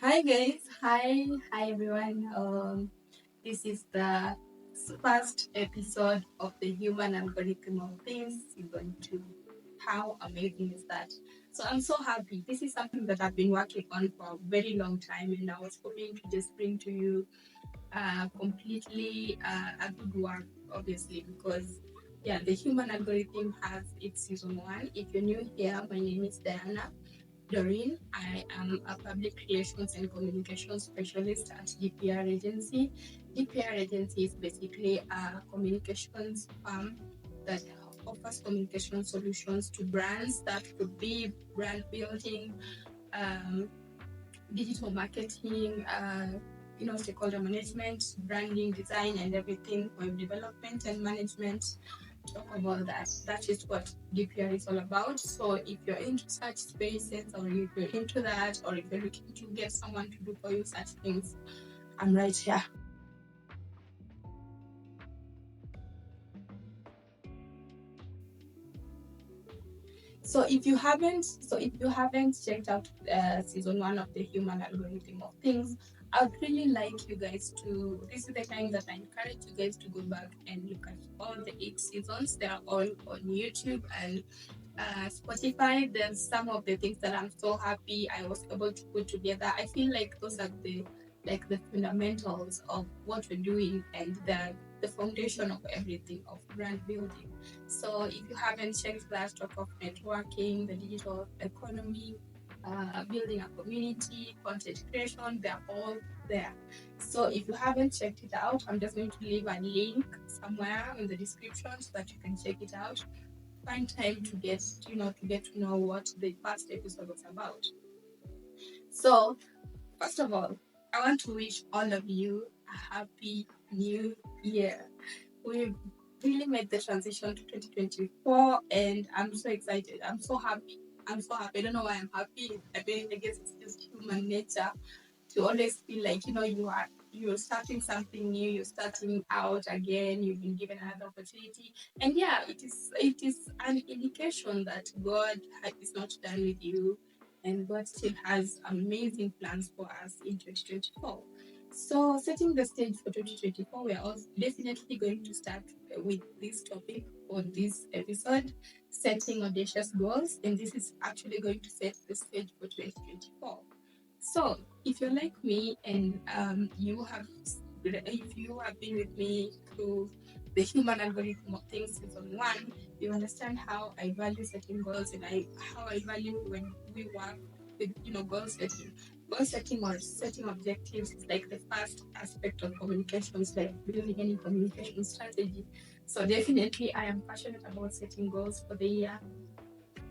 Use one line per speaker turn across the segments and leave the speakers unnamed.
Hi guys, hi everyone. This is the first episode of the Human Algorithm of Things, season 2. How amazing is that? So I'm so happy. This is something that I've been working on for a very long time, and I was hoping to just bring to you completely a good work, obviously, because yeah, the Human Algorithm has its season 1. If you're new here, my name is Diana Doreen. I am a public relations and communications specialist at DPR Agency. DPR Agency is basically a communications firm that offers communication solutions to brands. That could be brand building, um, digital marketing, stakeholder management, branding, design, and everything, web development and management. Talk about that. That is what DPR is all about. So if you're into such spaces, or if you're into that, or if you're looking to get someone to do for you such things, I'm right here. So if you haven't checked out season 1 of the Human Algorithm of Things, I'd really like you guys to. This is the time that I encourage you guys to go back and look at all the 8 seasons. They are all on YouTube and Spotify. There's some of the things that I'm so happy I was able to put together. I feel like those are the fundamentals of what we're doing and the foundation of everything of brand building. So if you haven't checked that, talk of networking, the digital economy, building a community, content creation, they're all there. So if you haven't checked it out, I'm just going to leave a link somewhere in the description so that you can check it out. Find time to get to know what the past episode was about. So first of all, I want to wish all of you a happy new year. We've really made the transition to 2024, and I'm so excited. I'm so happy. I'm so happy. I don't know why I'm happy. I guess it's just human nature to always feel like you're starting something new, you're starting out again, you've been given another opportunity. And yeah, it is an indication that God is not done with you, and God still has amazing plans for us in 2024. So setting the stage for 2024, we're also definitely going to start with this topic on this episode, setting audacious goals, and this is actually going to set the stage for 2024. So, if you're like me and if you have been with me through the Human Algorithm of Things season 1, you understand how I value setting goals, and how I value when we work with goal setting. Goal setting or setting objectives is like the first aspect of communications, like building any communication strategy. So definitely, I am passionate about setting goals for the year.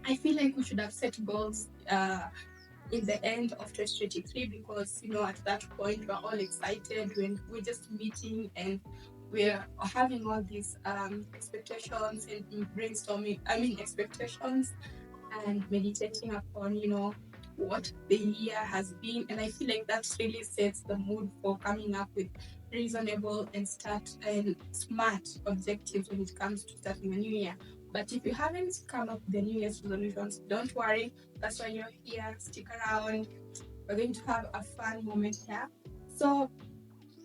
I feel like we should have set goals in the end of 2023, because at that point we're all excited when we're just meeting and we're having all these expectations and brainstorming, expectations, and meditating upon what the year has been. And I feel like that really sets the mood for coming up with reasonable and smart objectives when it comes to starting a new year. But if you haven't come up with the New Year's resolutions, don't worry. That's why you're here. Stick around. We're going to have a fun moment here. So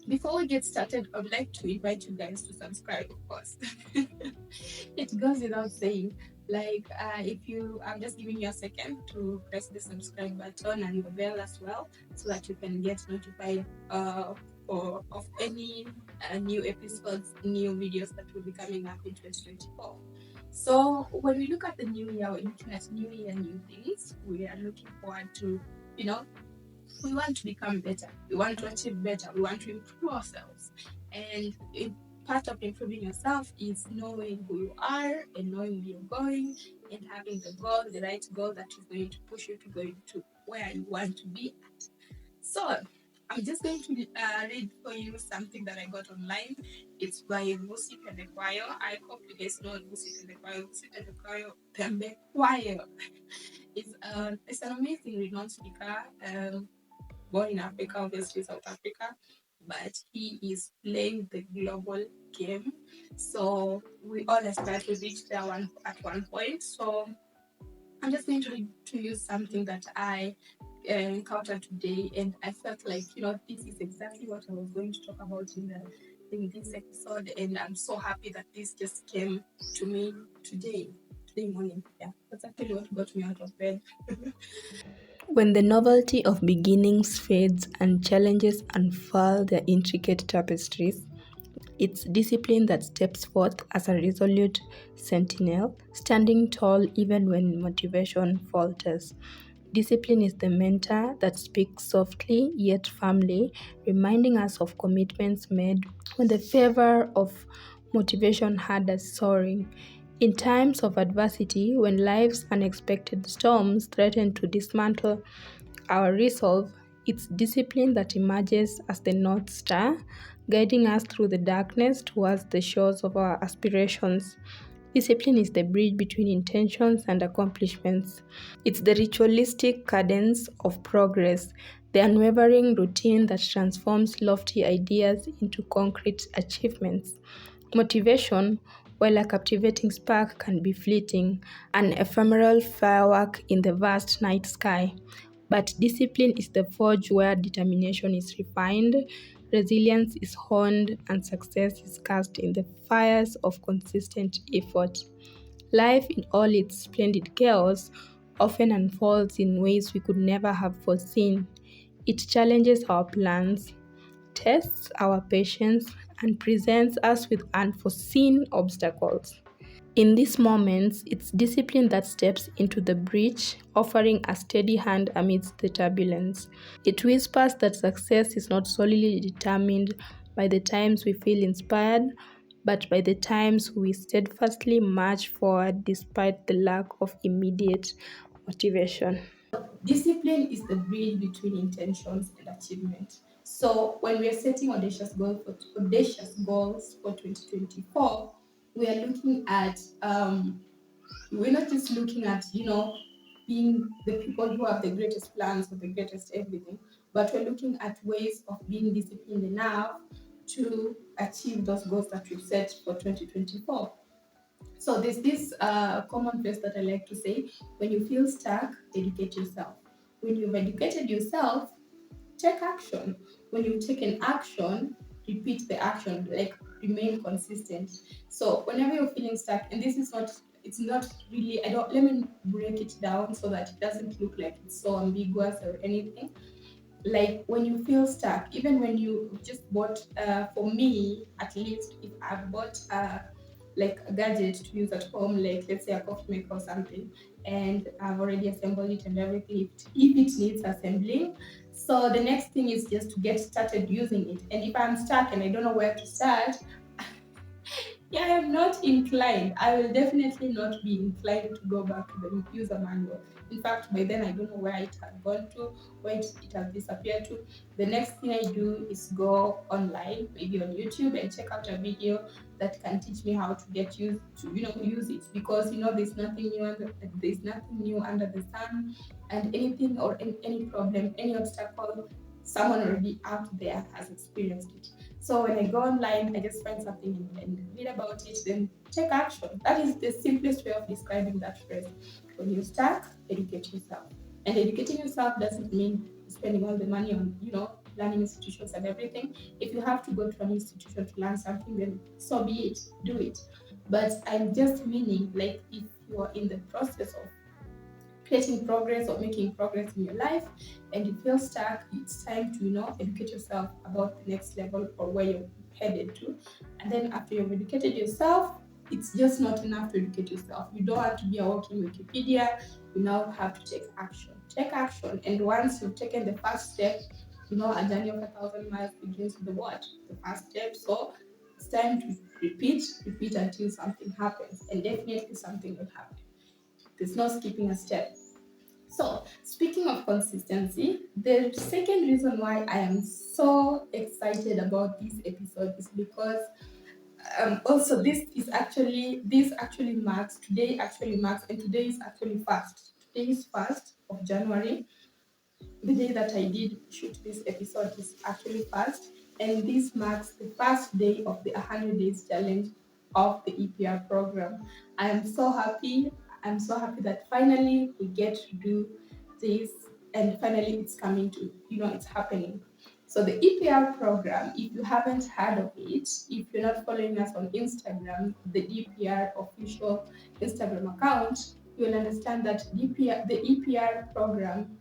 before we get started, I would like to invite you guys to subscribe, of course. It goes without saying. Like, if you, I'm just giving you a second to press the subscribe button and the bell as well, so that you can get notified of any new episodes, new videos that will be coming up in 2024. So when we look at the new year, we're looking at new year, new things. We are looking forward to, you know, we want to become better. We want to achieve better. We want to improve ourselves. And part of improving yourself is knowing who you are and knowing where you're going, and having the right goal that is going to push you to go to where you want to be at. So I'm just going to read for you something that I got online. It's by Vusi Pendekwayo. I hope you guys know Vusi Pendekwayo. Vusi Pendekwayo it's an amazing renowned speaker. Born in Africa, obviously South Africa, but he is playing the global game. So we all aspire to reach there at one point. So I'm just going to use something that I encountered today, and I felt like this is exactly what I was going to talk about in this episode, and I'm so happy that this just came to me today morning. Yeah, that's actually what got me out of bed.
When the novelty of beginnings fades and challenges unfurl their intricate tapestries, it's discipline that steps forth as a resolute sentinel, standing tall even when motivation falters. Discipline is the mentor that speaks softly yet firmly, reminding us of commitments made when the fervor of motivation had us soaring. In times of adversity, when life's unexpected storms threaten to dismantle our resolve, it's discipline that emerges as the North Star, guiding us through the darkness towards the shores of our aspirations. Discipline is the bridge between intentions and accomplishments. It's the ritualistic cadence of progress, the unwavering routine that transforms lofty ideas into concrete achievements. Motivation, while a captivating spark, can be fleeting, an ephemeral firework in the vast night sky. But discipline is the forge where determination is refined, resilience is honed, and success is cast in the fires of consistent effort. Life, in all its splendid chaos, often unfolds in ways we could never have foreseen. It challenges our plans, tests our patience, and presents us with unforeseen obstacles. In these moments, it's discipline that steps into the breach, offering a steady hand amidst the turbulence. It whispers that success is not solely determined by the times we feel inspired, but by the times we steadfastly march forward despite the lack of immediate motivation.
Discipline is the bridge between intentions and achievement. So when we are setting audacious goals for 2024, we are looking at we're not just looking at being the people who have the greatest plans or the greatest everything, but we're looking at ways of being disciplined enough to achieve those goals that we've set for 2024. So there's this common phrase that I like to say: when you feel stuck, educate yourself. When you've educated yourself, take action. When you've taken action, repeat the action, like remain consistent. So whenever you're feeling stuck, and this is not, it's not really, I don't, let me break it down so that it doesn't look like it's so ambiguous or anything. Like when you feel stuck, even when you just bought, for me at least, if I've bought like a gadget to use at home, like let's say a coffee maker or something, and I've already assembled it and everything, if it needs assembling, so the next thing is just to get started using it. And if I'm stuck and I don't know where to start, yeah, I am not inclined. I will definitely not be inclined to go back to the user manual. In fact, by then I don't know where it had gone to, where it has disappeared to. The next thing I do is go online, maybe on YouTube, and check out a video that can teach me how to get used to, use it. Because there's nothing new under the sun, and anything or any problem, any obstacle, someone already out there has experienced it. So when I go online, I just find something and read about it, then take action. That is the simplest way of describing that phrase. When you're stuck, educate yourself. And educating yourself doesn't mean spending all the money on, learning institutions and everything. If you have to go to an institution to learn something, then so be it, do it. But I'm just meaning, like, if you are in the process of creating progress or making progress in your life and you feel stuck, it's time to educate yourself about the next level or where you're headed to. And then after you've educated yourself, it's just not enough to educate yourself. You don't have to be a walking Wikipedia. You now have to take action. Take action. And once you've taken the first step, a journey of 1,000 miles begins with the what? The first step. So it's time to repeat until something happens. And definitely something will happen. There's no skipping a step. So, speaking of consistency, the second reason why I am so excited about this episode is because also this actually marks today actually marks and today is actually first. Today is 1st of January. The day that I did shoot this episode is actually first, and this marks the first day of the 100 days challenge of the EPR program. I am so happy. I'm so happy that finally we get to do this and finally it's coming to, it's happening. So the EPR program, if you haven't heard of it, if you're not following us on Instagram, the EPR official Instagram account, you'll understand that the EPR program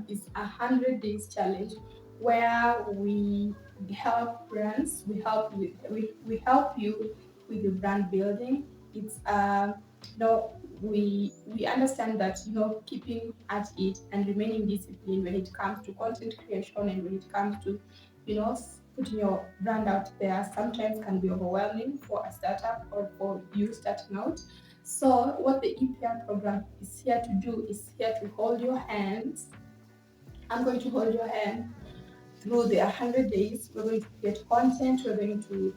is 100 days challenge where we help brands, we help you with your brand building. It's we understand that keeping at it and remaining disciplined when it comes to content creation and when it comes to putting your brand out there sometimes can be overwhelming for a startup or for you starting out. So what the EPR program is here to do is here to hold your hands. I'm going to hold your hand through the 100 days. We're going to create content. We're going to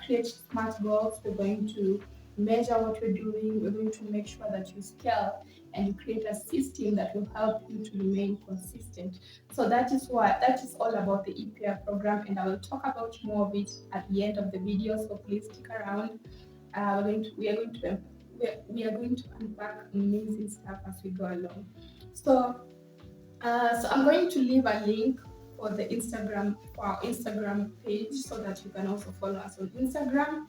create smart goals. We're going to measure what you're doing. We're going to make sure that you scale and you create a system that will help you to remain consistent. So that is all about the EPR program, and I will talk about more of it at the end of the video. So please stick around. We are going to unpack amazing stuff as we go along. So so I'm going to leave a link for our Instagram page so that you can also follow us on Instagram.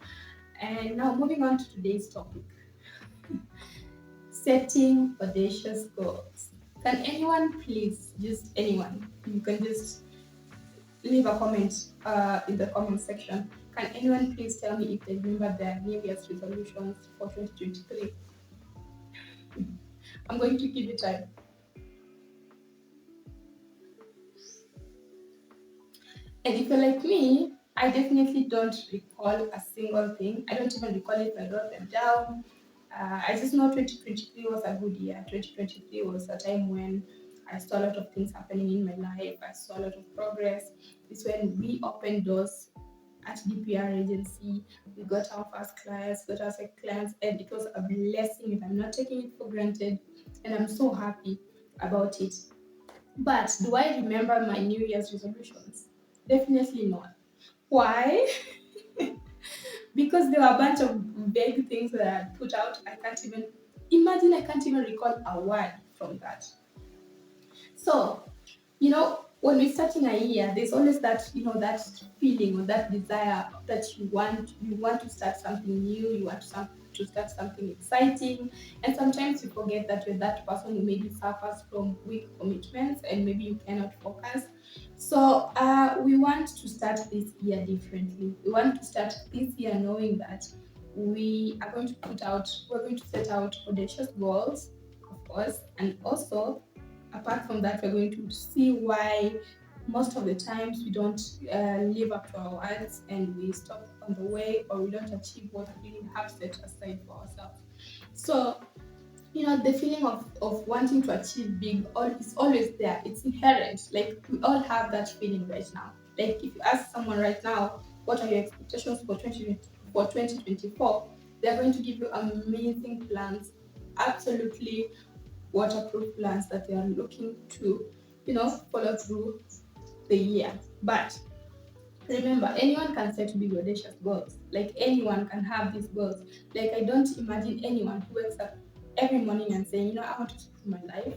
And now moving on to today's topic, setting audacious goals. Can anyone please, just anyone, you can just leave a comment in the comment section. Can anyone please tell me if they remember their New Year's resolutions for 2023? I'm going to give you time. And if you're like me, I definitely don't recall a single thing. I don't even recall if I wrote them down. I just know 2023 was a good year. 2023 was a time when I saw a lot of things happening in my life. I saw a lot of progress. It's when we opened doors at DPR agency. We got our first clients, got our second clients, and it was a blessing. And I'm not taking it for granted. And I'm so happy about it. But do I remember my New Year's resolutions? Definitely not. Why? Because there were a bunch of vague things that I had put out. I can't even recall a word from that. So, when we're starting a year, there's always that, that feeling or that desire that you want to start something new, you want to start something exciting. And sometimes you forget that you're that person who maybe suffers from weak commitments and maybe you cannot focus. So we want to start this year differently. We want to start this year knowing that we're going to set out audacious goals, of course, and also apart from that, we're going to see why most of the times we don't live up to our words and we stop on the way, or we don't achieve what we really have set aside for ourselves. So, the feeling of wanting to achieve big is always there. It's inherent. Like we all have that feeling right now. Like if you ask someone right now, what are your expectations for 2024? They're going to give you amazing plans, absolutely waterproof plans that they are looking to, follow through the year. But remember, anyone can set big audacious goals. Like anyone can have these goals. Like I don't imagine anyone who wakes up every morning and saying, I want to screw my life,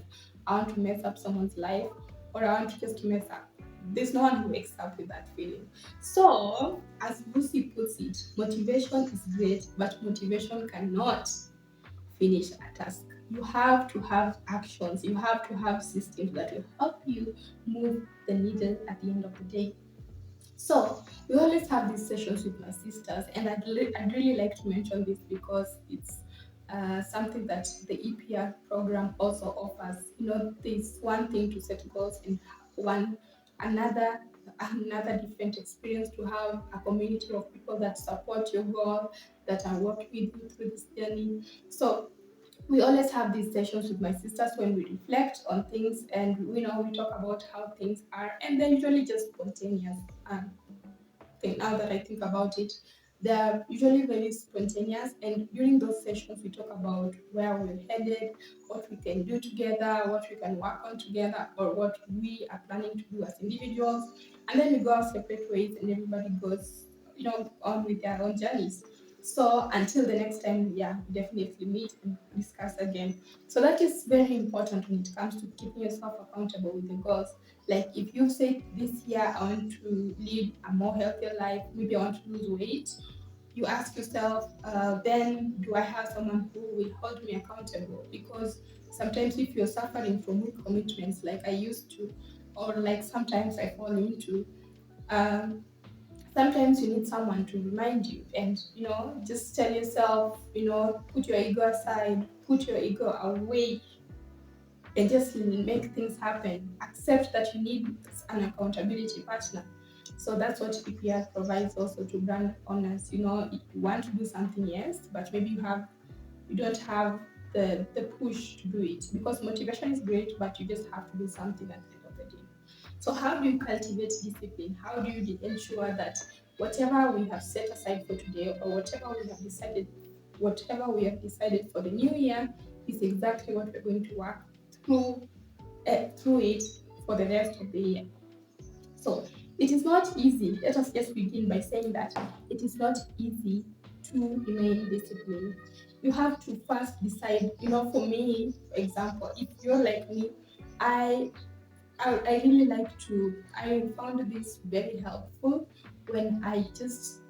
I want to mess up someone's life, or I want to just mess up. There's no one who wakes up with that feeling. So, as Lucy puts it, motivation is great, but motivation cannot finish a task. You have to have actions, you have to have systems that will help you move the needle at the end of the day. So we always have these sessions with my sisters, and I'd really like to mention this because it's something that the EPR program also offers. There's one thing to set goals, and one another another different experience to have a community of people that support your goal, that are working with you through this journey. So we always have these sessions with my sisters when we reflect on things, and we talk about how things are, and they're usually just spontaneous. Now that I think about it, they're usually very spontaneous, and during those sessions we talk about where we're headed, what we can do together, what we can work on together, or what we are planning to do as individuals, and then we go our separate ways and everybody goes on with their own journeys. So until the next time, yeah, we definitely meet and discuss again. So that is very important when it comes to keeping yourself accountable with the goals. Like if you say this year I want to lead a more healthier life, maybe I want to lose weight, you ask yourself, then do I have someone who will hold me accountable? Because sometimes if you're suffering from weak commitments like I used to, or like sometimes I fall into, um, sometimes you need someone to remind you and just tell yourself, put your ego aside, put your ego away, and just make things happen. Accept that you need an accountability partner. So that's what EPR provides also to brand owners. You want to do something, yes, but maybe you don't have the push to do it, because motivation is great, but you just have to do something at the end of the day. So how do you cultivate discipline? How do you ensure that whatever we have set aside for today, or whatever we have decided for the new year, is exactly what we're going to work through through it for the rest of the year? So it is not easy. Let us just begin by saying that it is not easy to remain disciplined. You have to first decide. For me, for example, if you're like me, I I really like to. I found this very helpful when I just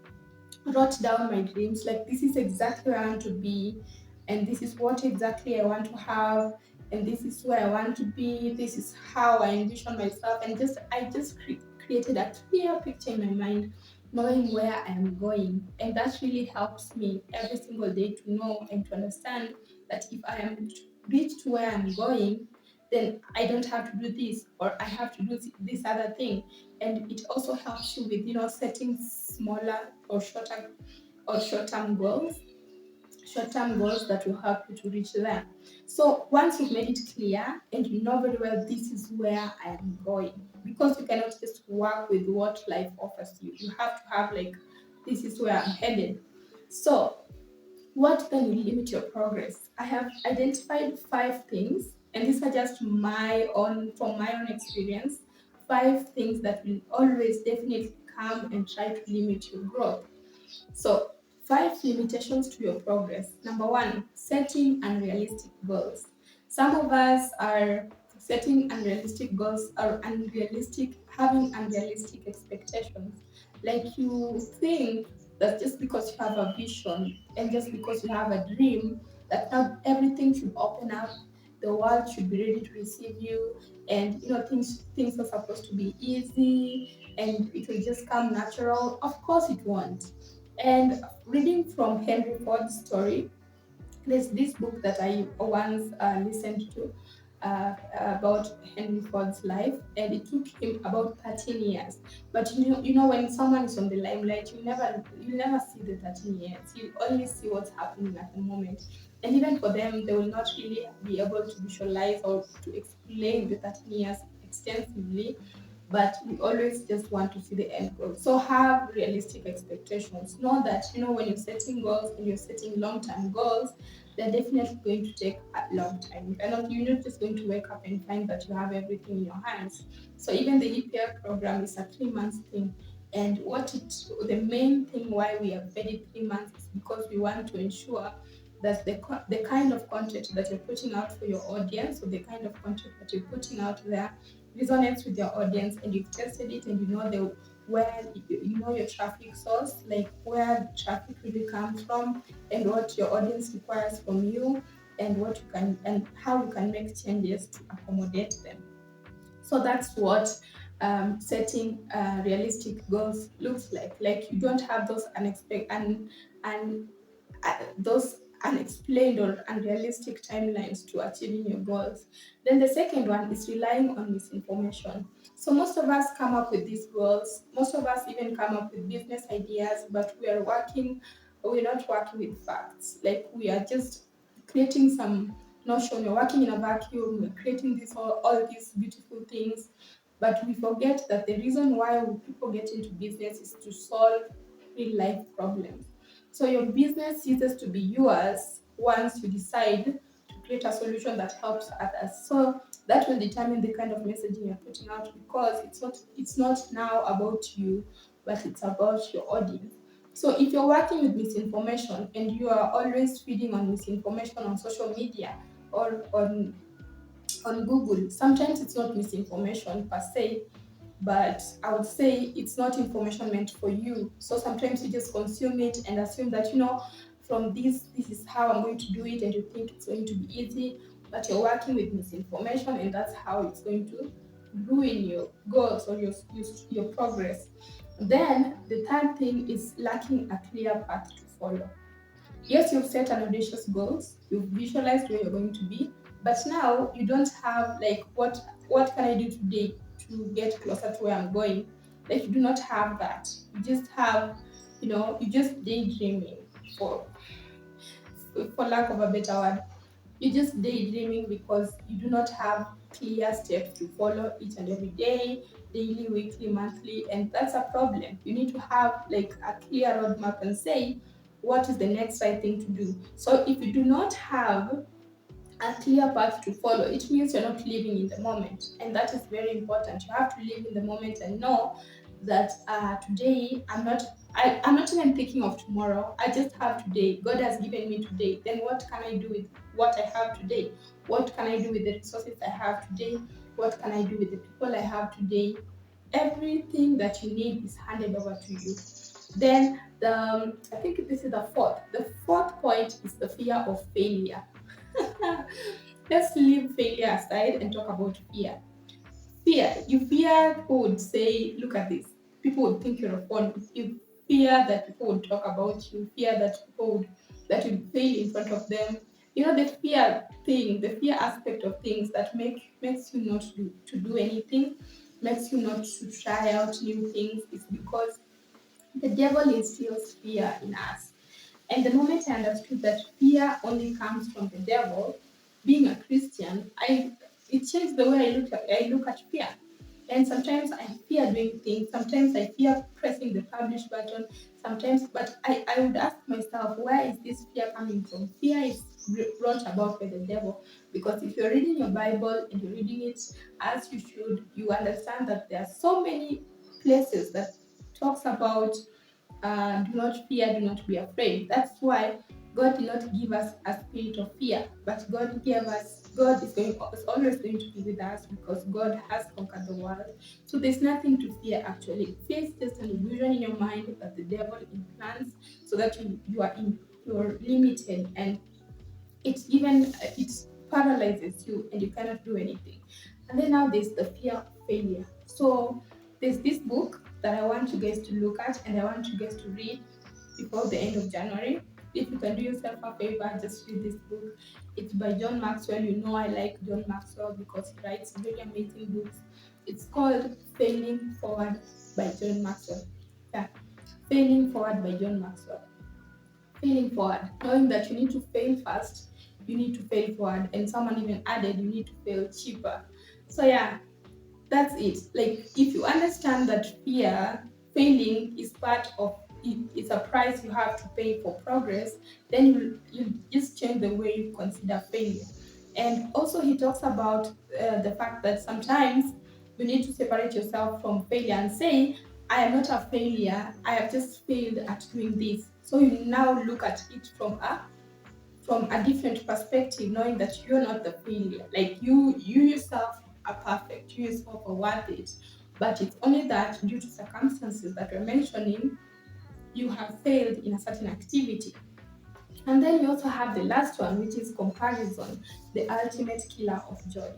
wrote down my dreams. Like, this is exactly where I want to be, and this is what exactly I want to have, and this is where I want to be. This is how I envision myself, and I just created a clear picture in my mind, knowing where I am going, and that really helps me every single day to know and to understand that if I am to reach to where I'm going, then I don't have to do this, or I have to do this other thing. And it also helps you with setting smaller or short-term goals that will help you to reach there. So once you've made it clear and you know very well this is where I am going, because you cannot just work with what life offers you. You have to have, like, this is where I'm headed. So what then will limit your progress? I have identified 5 things, and these are just from my own experience, 5 things that will always definitely come and try to limit your growth. So, 5 limitations to your progress. Number one, setting unrealistic goals. Some of us are setting unrealistic goals, or having unrealistic expectations. Like, you think that just because you have a vision and just because you have a dream, that now everything should open up, the world should be ready to receive you, and things are supposed to be easy and it will just come natural. Of course it won't. And reading from Henry Ford's story, there's this book that I once listened to about Henry Ford's life, and it took him about 13 years. But when someone is on the limelight, you never see the 13 years. You only see what's happening at the moment. And even for them, they will not really be able to visualize or to explain the 13 years extensively, but we always just want to see the end goal. So have realistic expectations. Know that when you're setting goals and you're setting long-term goals, they're definitely going to take a long time. You're not just going to wake up and find that you have everything in your hands. So even the EPR program is a 3 months thing. And the main thing why we have made it 3 months is because we want to ensure that the kind of content that you're putting out for your audience, or the kind of content that you're putting out there, resonates with your audience, and you've tested it, and you know where you know your traffic source, like where traffic really comes from, and what your audience requires from you, and how you can make changes to accommodate them. So that's what setting realistic goals looks like. Like, you don't have those unexpected and those unexplained or unrealistic timelines to achieving your goals. Then the second one is relying on misinformation. So most of us come up with these goals. Most of us even come up with business ideas, but we're not working with facts. Like, we are just creating some notion. We're working in a vacuum. We're creating all these beautiful things, but we forget that the reason why people get into business is to solve real life problems. So your business ceases to be yours once you decide to create a solution that helps others. So that will determine the kind of messaging you're putting out, because it's not now about you, but it's about your audience. So if you're working with misinformation and you are always feeding on misinformation on social media or on Google, sometimes it's not misinformation per se, but I would say it's not information meant for you. So sometimes you just consume it and assume that, from this is how I'm going to do it, and you think it's going to be easy, but you're working with misinformation, and that's how it's going to ruin your goals or your progress. Then the third thing is lacking a clear path to follow. Yes, you've set an audacious goals, you've visualized where you're going to be, but now you don't have like what can I do today to get closer to where I'm going? Like you do not have that. You just have, you just daydreaming for lack of a better word. You're just daydreaming because you do not have clear steps to follow each and every day, daily, weekly, monthly, and that's a problem. You need to have like a clear roadmap and say what is the next right thing to do. So if you do not have a clear path to follow, it means you're not living in the moment, and that is very important. You have to live in the moment and know that today I'm not even thinking of tomorrow. I just have today. God has given me today. Then what can I do with what I have today? What can I do with the resources I have today? What can I do with the people I have today? Everything that you need is handed over to you. Then I think this is the fourth. The fourth point is the fear of failure. Let's leave failure aside and talk about fear. Fear. You fear people would say, look at this. People would think you're a phone. You fear that people would talk about you. Fear that people would that you fail in front of them. You know, the fear thing, the fear aspect of things that makes you not to do anything, makes you not to try out new things, is because the devil instills fear in us. And the moment I understood that fear only comes from the devil, being a Christian, it changed the way I look at fear. And sometimes I fear doing things. Sometimes I fear pressing the publish button. Sometimes, but I would ask myself, where is this fear coming from? Fear is brought about by the devil. Because if you're reading your Bible and you're reading it as you should, you understand that there are so many places that talks about do not fear, do not be afraid. That's why God did not give us a spirit of fear, but God is always going to be with us because God has conquered the world. So there's nothing to fear actually. Fear is just an illusion in your mind that the devil implants so that you're limited, and it paralyzes you and you cannot do anything. And then now there's the fear of failure. So there's this book that I want you guys to look at and I want you guys to read before the end of January. If you can do yourself a favor, just read this book. It's by John Maxwell. You know I like John Maxwell because he writes very amazing books. It's called Failing Forward by John Maxwell. Yeah, Failing Forward by John Maxwell. Failing forward, knowing that you need to fail fast, you need to fail forward, and someone even added you need to fail cheaper. So yeah, that's it. Like if you understand that failing is part of it's a price you have to pay for progress, then you just change the way you consider failure. And also he talks about the fact that sometimes you need to separate yourself from failure and say, I am not a failure, I have just failed at doing this. So you now look at it from a different perspective, knowing that you're not the failure. Like you yourself are perfect, you yourself are worth it. But it's only that due to circumstances that we're mentioning, you have failed in a certain activity. And then you also have the last one, which is comparison, the ultimate killer of joy.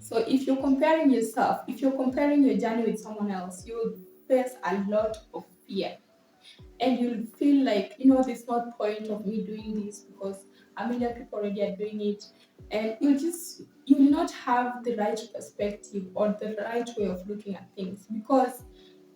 So if you're comparing your journey with someone else, you will face a lot of fear, and you'll feel like, there's no point of me doing this because a million people already are doing it, and you will not have the right perspective or the right way of looking at things because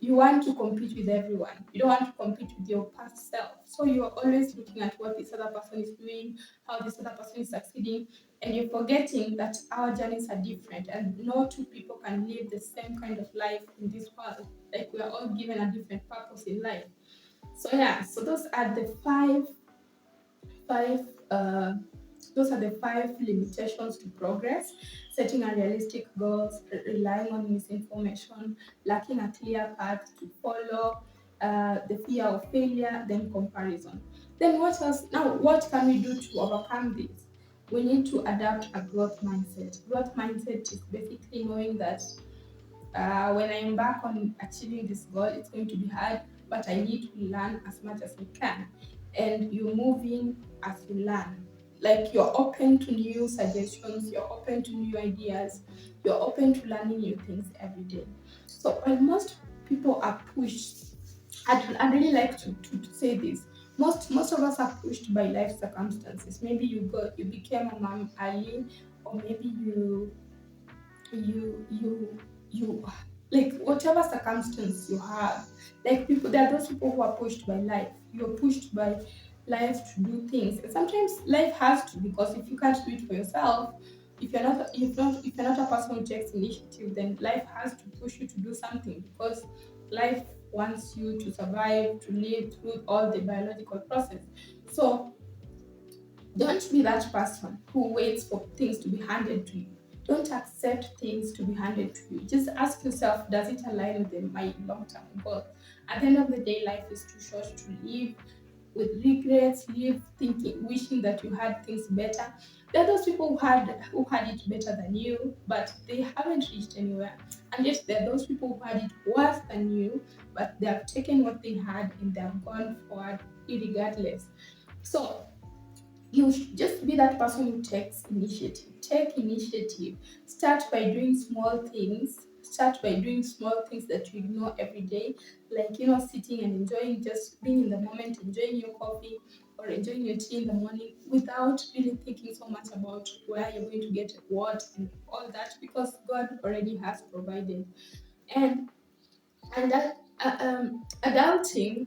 you want to compete with everyone. You don't want to compete with your past self. So you're always looking at what this other person is doing, how this other person is succeeding, and you're forgetting that our journeys are different and no two people can live the same kind of life in this world. Like we are all given a different purpose in life. So yeah, so five uh, those are the five limitations to progress: setting unrealistic goals, relying on misinformation, lacking a clear path to follow, the fear of failure, then comparison. Then what else? Now, what can we do to overcome this? We need to adapt a growth mindset. Growth mindset is basically knowing that when I embark on achieving this goal, it's going to be hard, but I need to learn as much as I can. And you move in as you learn. Like you're open to new suggestions, you're open to new ideas, you're open to learning new things every day. So when most people are pushed, I'd really like to say this. Most of us are pushed by life circumstances. Maybe you became a mom early, or maybe you like whatever circumstance you have, like people, there are those people who are pushed by life. You're pushed by life to do things, and sometimes life has to, because if you can't do it for yourself, if you're not a person who takes initiative, then life has to push you to do something, because life wants you to survive, to live through all the biological process. So don't be that person who waits for things to be handed to you. Don't accept things to be handed to you. Just ask yourself, does it align with my long term goals? At the end of the day, life is too short to live with regrets, live thinking, wishing that you had things better. There are those people who had it better than you, but they haven't reached anywhere. And yet there are those people who had it worse than you, but they have taken what they had and they have gone forward irregardless. So you should just be that person who takes initiative. Take initiative. Start by doing small things. Start by doing small things that you ignore every day, like sitting and enjoying, just being in the moment, enjoying your coffee or enjoying your tea in the morning without really thinking so much about where you're going to get what and all that, because God already has provided. And adulting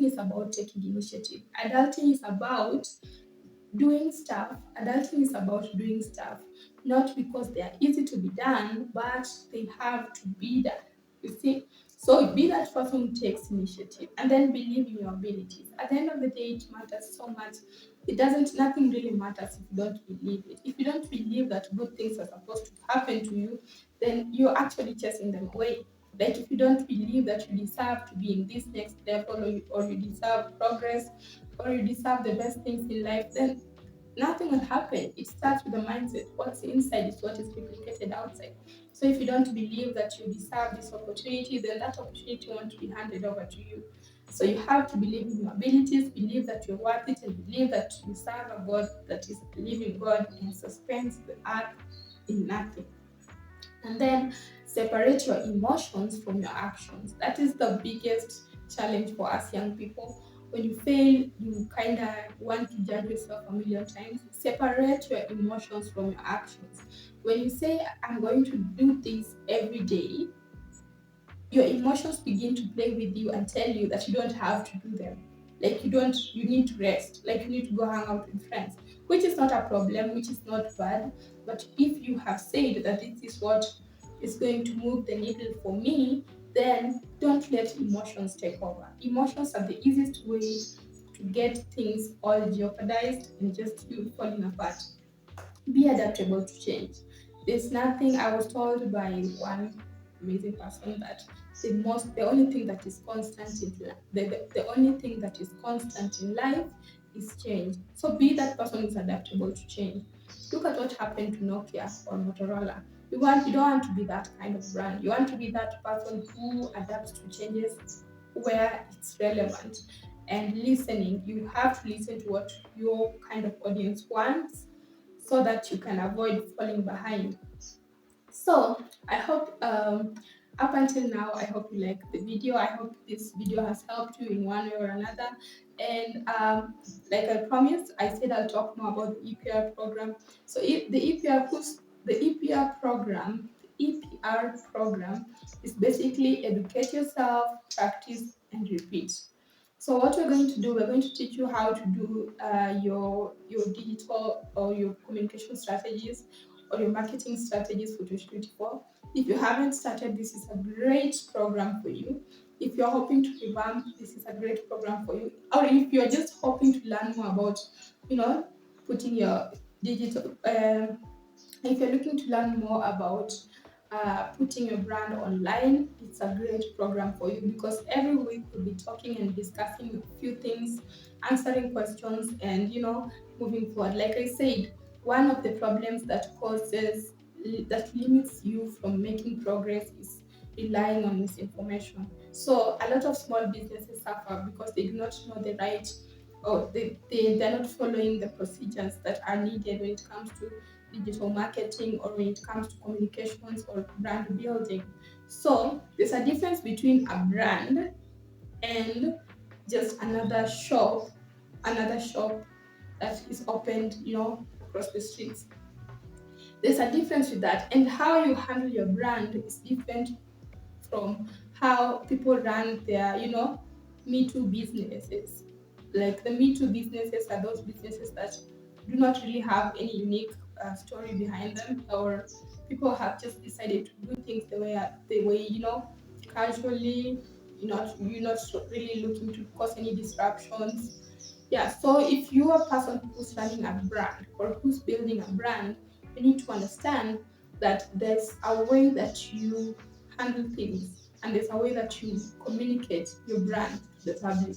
is about taking initiative. Adulting is about doing stuff. Adulting is about doing stuff, not because they are easy to be done, but they have to be done. You see? So be that person who takes initiative and then believe in your abilities. At the end of the day, it matters so much. Nothing really matters if you don't believe it. If you don't believe that good things are supposed to happen to you, then you're actually chasing them away. Like if you don't believe that you deserve to be in this next level, or you deserve progress, or you deserve the best things in life, then nothing will happen. It starts with the mindset. What's inside is what is replicated outside. So if you don't believe that you deserve this opportunity, then that opportunity won't be handed over to you. So you have to believe in your abilities, believe that you're worth it, and believe that you serve a God that is a living God and suspends the earth in nothing. And then separate your emotions from your actions. That is the biggest challenge for us young people. When you fail, you kind of want to judge yourself a million times. Separate your emotions from your actions. When you say, I'm going to do this every day, your emotions begin to play with you and tell you that you don't have to do them. Like you need to rest. Like you need to go hang out with friends, which is not a problem, which is not bad. But if you have said that this is what is going to move the needle for me, then don't let emotions take over. Emotions are the easiest way to get things all jeopardized and just you falling apart. Be adaptable to change. There's nothing, I was told by one amazing person that the only thing that is constant in the only thing that is constant in life is change. So be that person who's adaptable to change. Look at what happened to Nokia or Motorola. You don't want to be that kind of brand. You want to be that person who adapts to changes where it's relevant. And listening, you have to listen to what your kind of audience wants so that you can avoid falling behind. So I hope up until now, I hope you like the video. I hope this video has helped you in one way or another. And like I promised, I said I'll talk more about the EPR program. So the EPR program is basically educate yourself, practice, and repeat. So what we're going to do, we're going to teach you how to do your digital or your communication strategies or your marketing strategies for 2024. If you haven't started, this is a great program for you. If you're hoping to revamp, this is a great program for you. Or if you're just hoping to learn more about, putting your digital, if you're looking to learn more about putting your brand online, it's a great program for you because every week we'll be talking and discussing a few things, answering questions, and moving forward. Like I said, one of the problems that limits you from making progress is relying on misinformation. So a lot of small businesses suffer because they do not know the right, or they're not following the procedures that are needed when it comes to digital marketing or when it comes to communications or brand building. So there's a difference between a brand and just another shop that is opened, across the streets. There's a difference with that, and how you handle your brand is different from how people run their, Me Too businesses. Like the Me Too businesses are those businesses that do not really have any unique story behind them, or people have just decided to do things the way casually. You're not really looking to cause any disruptions. Yeah, so if you are a person who's running a brand or who's building a brand, you need to understand that there's a way that you handle things and there's a way that you communicate your brand to the public.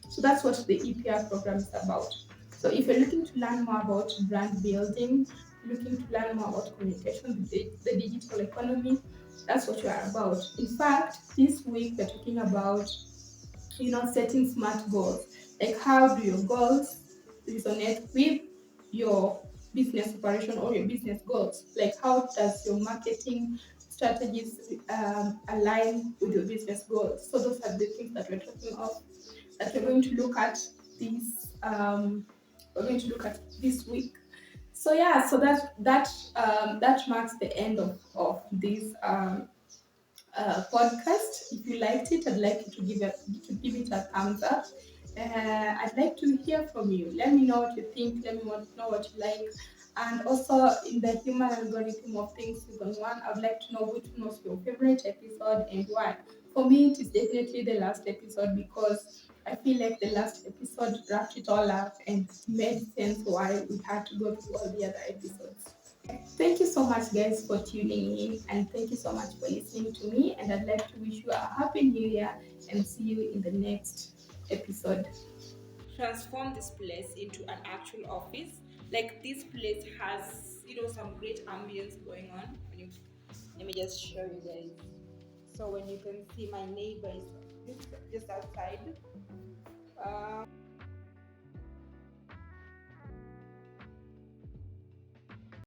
So that's what the EPR program is about. So if you're looking to learn more about brand building, looking to learn more about communication, the digital economy, that's what you are about. In fact, this week we're talking about setting smart goals. Like how do your goals resonate with your business operation or your business goals? Like how does your marketing strategies align with your business goals? So those are the things that we're talking of, that we're going to look at this we're going to look at this week. So yeah, so that marks the end of this podcast. If you liked it, I'd like you to give it a thumbs up. I'd like to hear from you. Let me know what you think. Let me know what you like. And also in the human algorithm of things season one, I would like to know which one was your favorite episode and why. For me, it is definitely the last episode because I feel like the last episode wrapped it all up and made sense why we had to go through all the other episodes. Thank you so much, guys, for tuning in, and thank you so much for listening to me. And I'd like to wish you a happy new year and see you in the next episode. Transform this place into an actual office. Like this place has, some great ambience going on. Let me just show you guys. So when you can see my neighbor is just outside.